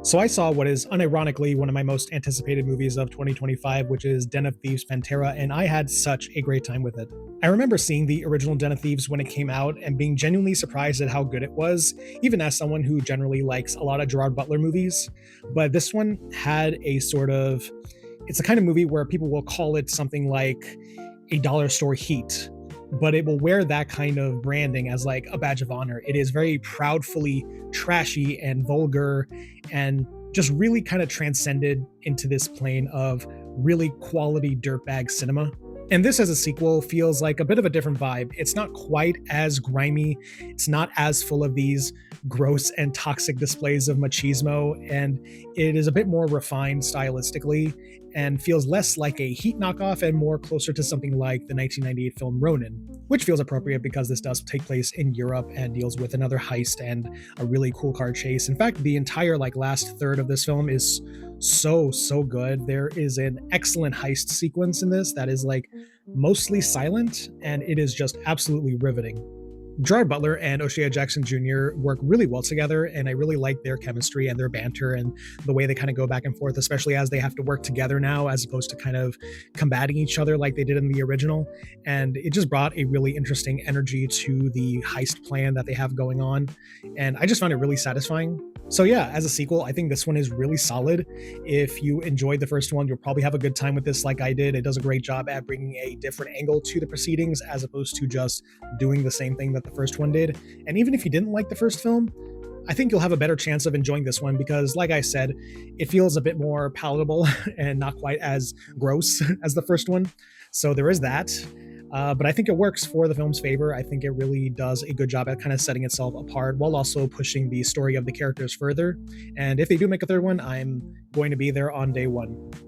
So I saw what is unironically one of my most anticipated movies of 2025, which is Den of Thieves Pantera, and I had such a great time with it. I remember seeing the original Den of Thieves when it came out and being genuinely surprised at how good it was, even as someone who generally likes a lot of Gerard Butler movies. But this one had a sort of, it's the kind of movie where people will call it something like a dollar store heat, but it will wear that kind of branding as like a badge of honor. It is very proudfully trashy and vulgar and just really kind of transcended into this plane of really quality dirtbag cinema. And this as a sequel feels like a bit of a different vibe. It's not quite as grimy. It's not as full of these gross and toxic displays of machismo. And it is a bit more refined stylistically and feels less like a Heat knockoff and more closer to something like the 1998 film Ronin, which feels appropriate because this does take place in Europe and deals with another heist and a really cool car chase. In fact, the entire last third of this film is so good. There is an excellent heist sequence in this that is mostly silent, and it is just absolutely riveting. Gerard Butler and O'Shea Jackson Jr. work really well together, and I really like their chemistry and their banter and the way they kind of go back and forth, especially as they have to work together now as opposed to kind of combating each other like they did in the original. And it just brought a really interesting energy to the heist plan that they have going on, and I just found it really satisfying. So yeah, as a sequel, I think this one is really solid. If you enjoyed the first one, you'll probably have a good time with this like I did. It does a great job at bringing a different angle to the proceedings as opposed to just doing the same thing that the first one did. And even if you didn't like the first film, I think you'll have a better chance of enjoying this one because, like I said, it feels a bit more palatable and not quite as gross as the first one. So there is that. But I think it works for the film's favor. I think it really does a good job at kind of setting itself apart while also pushing the story of the characters further. And if they do make a third one, I'm going to be there on day one.